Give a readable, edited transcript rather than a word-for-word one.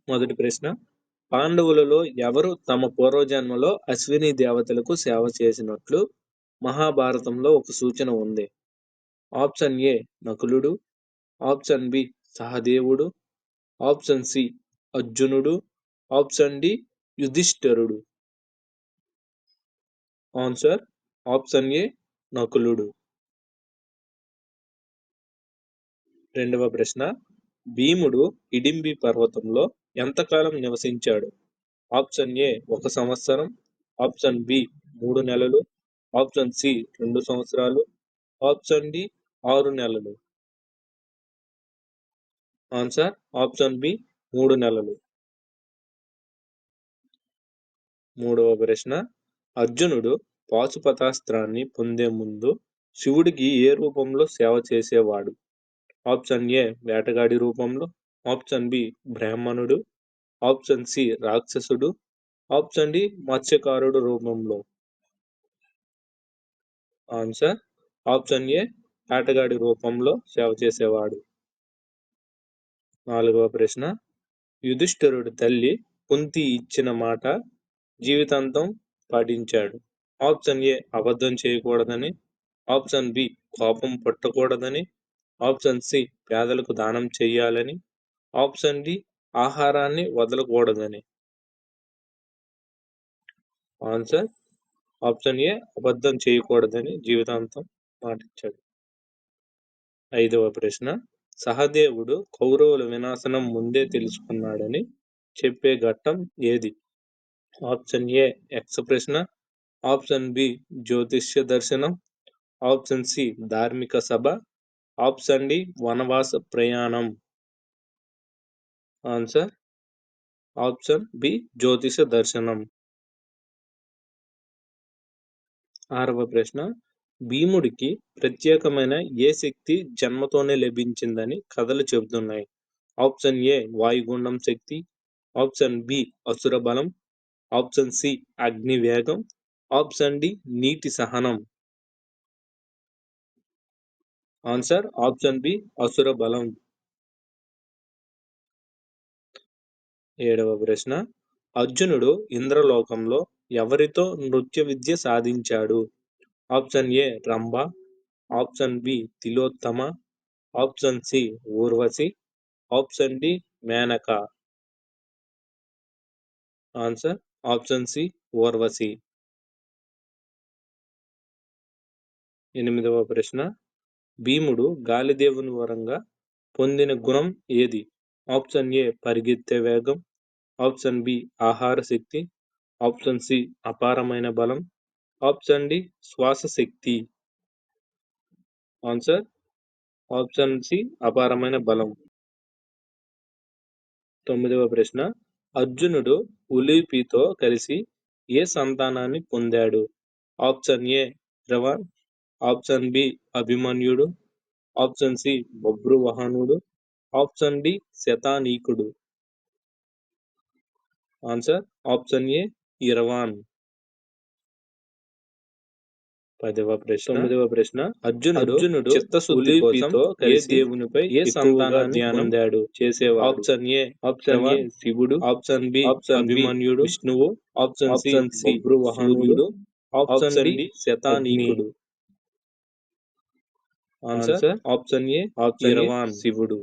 మొదటి ప్రశ్న, పాండవులలో ఎవరు తమ పూర్వజన్మలో అశ్విని దేవతలకు సేవ చేసినట్లు మహాభారతంలో ఒక సూచన ఉంది? ఆప్షన్ ఏ నకులుడు, ఆప్షన్ బి సహదేవుడు, ఆప్షన్ సి అర్జునుడు, ఆప్షన్ డి యుధిష్ఠిరుడు. ఆన్సర్ ఆప్షన్ ఏ నకులుడు. రెండవ ప్రశ్న, భీముడు హిడింబి పర్వతంలో ఎంతకాలం నివసించాడు? ఆప్షన్ ఏ 1 సంవత్సరం, ఆప్షన్ బి 3 నెలలు, ఆప్షన్ సి 2 సంవత్సరాలు, ఆప్షన్ డి 6 నెలలు. ఆన్సర్ ఆప్షన్ బి 3 నెలలు. మూడవ ప్రశ్న, అర్జునుడు పాశుపతాస్త్రాన్ని పొందే ముందు శివుడికి ఏ రూపంలో సేవ చేసేవాడు? ఆప్షన్ ఏ వేటగాడి రూపంలో, ఆప్షన్ బి బ్రాహ్మణుడు, ఆప్షన్ సి రాక్షసుడు, ఆప్షన్ డి మత్స్యకారుడు రూపంలో. ఆన్సర్ ఆప్షన్ ఏ వేటగాడి రూపంలో సేవ చేసేవాడు. నాలుగవ ప్రశ్న, యుధిష్ఠిరుడి తల్లి కుంతి ఇచ్చిన మాట జీవితాంతం పాటించాడు. ఆప్షన్ ఏ అబద్ధం చేయకూడదని, ఆప్షన్ బి కోపం పట్టకూడదని, ఆప్షన్ సి పేదలకు దానం చెయ్యాలని, ఆప్షన్ డి ఆహారాన్ని వదలకూడదని. ఆన్సర్ ఆప్షన్ ఏ అబద్ధం చేయకూడదని జీవితాంతం పాటించాడు. ఐదవ ప్రశ్న, సహదేవుడు కౌరవుల వినాశనం ముందే తెలుసుకున్నాడని చెప్పే ఘట్టం ఏది? ఆప్షన్ ఏ యక్ష ప్రశ్న, ఆప్షన్ బి జ్యోతిష్య దర్శనం, ఆప్షన్ సి ధార్మిక సభ, ఆప్షన్ డి వనవాస ప్రయాణం. ఆన్సర్ ఆప్షన్ బి జ్యోతిష దర్శనం. ఆరవ ప్రశ్న, భీముడికి ప్రత్యేకమైన ఏ శక్తి జన్మతోనే లభించిందని కథలు చెబుతున్నాయి? ఆప్షన్ ఏ వాయుగుండం శక్తి, ఆప్షన్ బి అసుర బలం, ఆప్షన్ సి అగ్ని వేగం, ఆప్షన్ డి నీటి సహనం. ఆన్సర్ ఆప్షన్ బి అసుర బలం. ఏడవ ప్రశ్న, అర్జునుడు ఇంద్రలోకంలో ఎవరితో నృత్య విద్య సాధించాడు? Option A Rambha, option B Tilottama, option C Urvashi, option D Menaka. Answer option C Urvashi. ఎనిమిదవ ప్రశ్న, భీముడు గాలిదేవుని వరంగా పొందిన గుణం ఏది? ఆప్షన్ ఏ పరిగెత్తే వేగం, ఆప్షన్ బి ఆహార శక్తి, ఆప్షన్ సి అపారమైన బలం, ఆప్షన్ డి శ్వాస శక్తి. ఆన్సర్ ఆప్షన్ సి అపారమైన బలం. తొమ్మిదవ ప్రశ్న, అర్జునుడు ఉలూపితో కలిసి ఏ సంతానాన్ని పొందాడు? Option A Shravan, option B అభిమన్యుడు, ఆప్షన్ సి బభ్రువాహనుడు, ఆప్షన్ డి శతానీకుడు. Answer option A Iravan. తొమ్మిదవ ప్రశ్న, అర్జునుడు చిత్తశుద్ధి కోసం ఏ దేవునిపై ఏ సంతానాన్ని పొందాడు చేసేవాడు? ఆప్షన్ ఏ శివుడు, ఆప్షన్ బి అభిమన్యుడు విష్ణువు, ఆప్షన్ సి బభ్రువాహనుడు, ఆప్షన్ డి శతానీకుడు. ఆన్సర్ ఆప్షన్ ఏ ఇరవాన్ శివుడు.